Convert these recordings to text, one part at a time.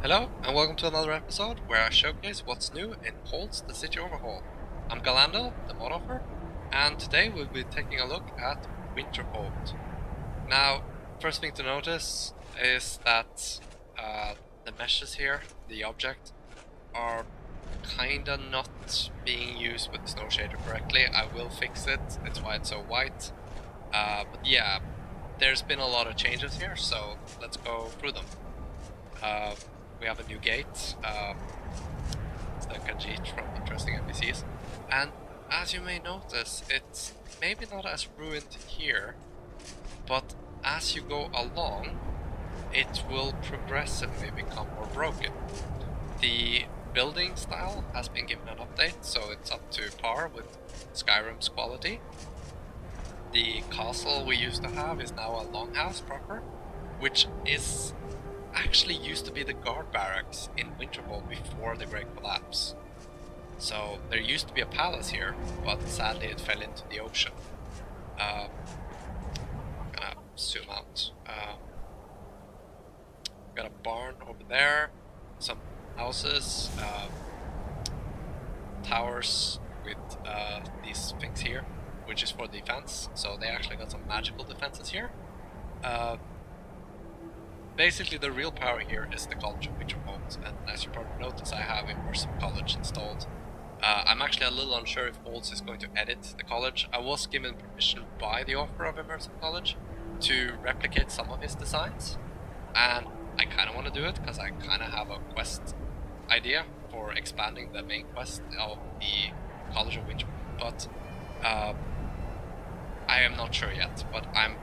Hello, and welcome to another episode where I showcase what's new in Holds the City Overhaul. I'm Galandel, the mod offer, and today we'll be taking a look at Winterhold. Now, first thing to notice is that the meshes here, the object, are kinda not being used with the snow shader correctly. I will fix it, it's why it's so white. But yeah, there's been a lot of changes here, so let's go through them. We have a new gate, it's the Khajiit from Interesting NPCs, and as you may notice, it's maybe not as ruined here, but as you go along, it will progressively become more broken. The building style has been given an update, so it's up to par with Skyrim's quality. The castle we used to have is now a longhouse proper, which is actually used to be the guard barracks in Winterhold before the Great Collapse. So there used to be a palace here, but sadly it fell into the ocean. I'm gonna zoom out. Got a barn over there, some houses, towers with these things here, which is for defense. So they actually got some magical defenses here. Basically, the real power here is the College of Winterhold, and as you probably notice, I have Immersive College installed. I'm actually a little unsure if Holds is going to edit the college. I was given permission by the author of Immersive College to replicate some of his designs, and I kind of want to do it because I kind of have a quest idea for expanding the main quest of the College of Winterhold, but I am not sure yet, but I'm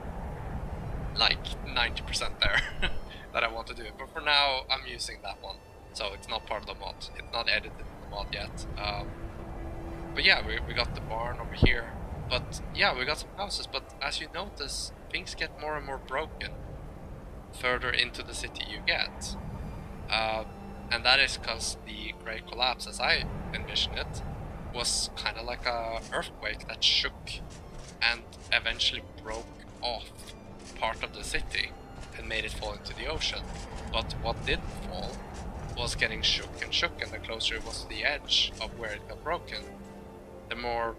like 90% there that I want to do it. But for now, I'm using that one, so it's not part of the mod. It's not edited in the mod yet. But yeah, we got the barn over here. But yeah, we got some houses. But as you notice, things get more and more broken further into the city you get. And that is because the Great Collapse, as I envision it, was kind of like a earthquake that shook and eventually broke off part of the city and made it fall into the ocean. But what didn't fall was getting shook, and the closer it was to the edge of where it got broken, the more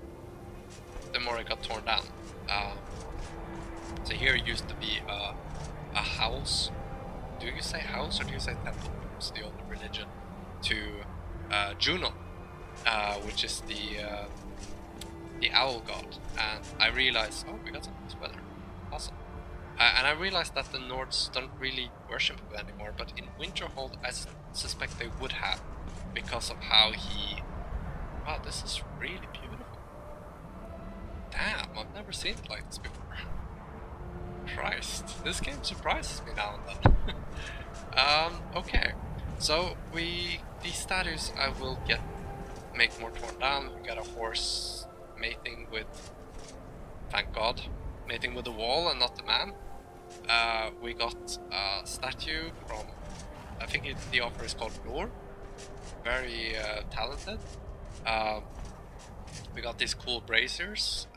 it got torn down. So here used to be a house. Do you say house or do you say temple? It's the old religion to Juno, which is the owl god. And I realized, oh, we got some nice weather. Awesome. And I realized that the Nords don't really worship him anymore, but in Winterhold I suspect they would have, because of how he... Wow, this is really beautiful. Damn, I've never seen it like this before. Christ, this game surprises me now and then. Okay, so these statues I will make more torn down. We got a horse mating with, thank God, mating with the wall and not the man. We got a statue from, I think the author is called Lore, very talented. We got these cool braziers,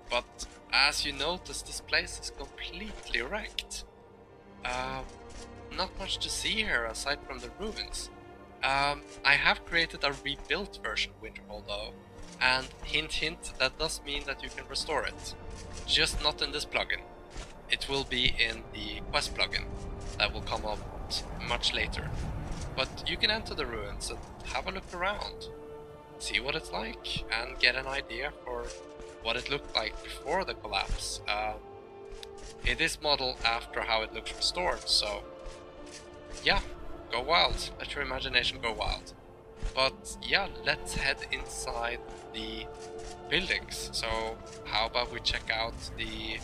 but as you notice, this place is completely wrecked. Not much to see here aside from the ruins. I have created a rebuilt version of Winterhold though, and hint hint, that does mean that you can restore it. Just not in this plugin. It will be in the quest plugin that will come up much later. But you can enter the ruins and have a look around, see what it's like, and get an idea for what it looked like before the collapse. It is modeled after how it looks restored, so yeah, go wild. Let your imagination go wild. But yeah, let's head inside the buildings. So how about we check out the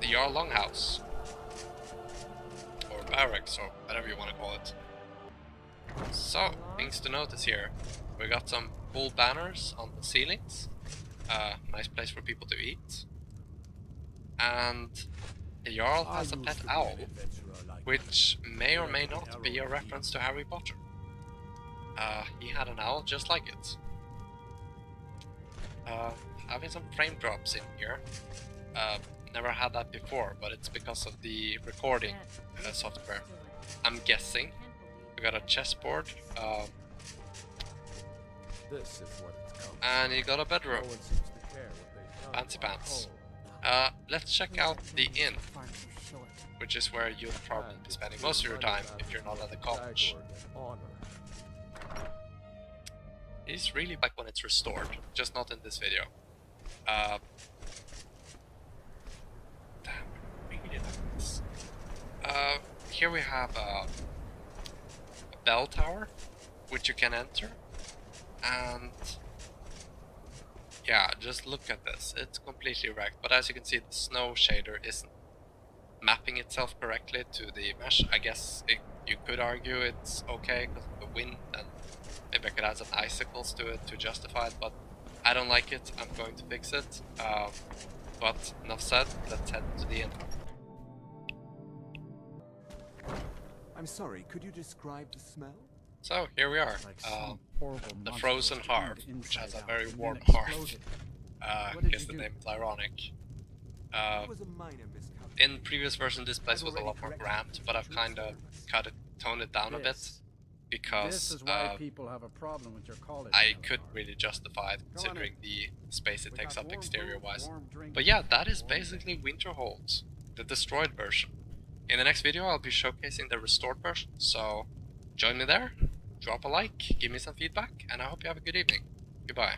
Jarl Longhouse, or barracks, or whatever you want to call it. So, things to notice here. We got some cool banners on the ceilings. Nice place for people to eat. And the Jarl has a pet owl, which may or may not be a reference to Harry Potter. He had an owl just like it. Having some frame drops in here. Never had that before, but it's because of the recording software. I'm guessing. We got a chessboard. This is what it's come. And you got a bedroom. No one seems to care what they've done. Fancy pants. Let's check out the inn, which is where you'll probably be spending most of your time if you're not at the college. It's really like when it's restored, just not in this video. Damn, I really like this. Here we have a bell tower, which you can enter, and yeah, just look at this. It's completely wrecked, but as you can see, the snow shader isn't mapping itself correctly to the mesh. I guess you could argue it's okay because of the wind, and maybe I could add some icicles to it to justify it, but I don't like it. I'm going to fix it. But enough said, let's head to the inn. I'm sorry, could you describe the smell? So here we are, the frozen hearth, which has a very warm hearth. I guess the name is ironic. It was a minor miscalculation. In previous version this place was a lot more grand, but I've kind of toned it down a bit, because This is why people have a problem with your college. I couldn't really justify it considering the space it takes up exterior wise. But yeah, that is basically Winterhold, the destroyed version. In the next video I'll be showcasing the restored version, so join me there, drop a like, give me some feedback, and I hope you have a good evening. Goodbye.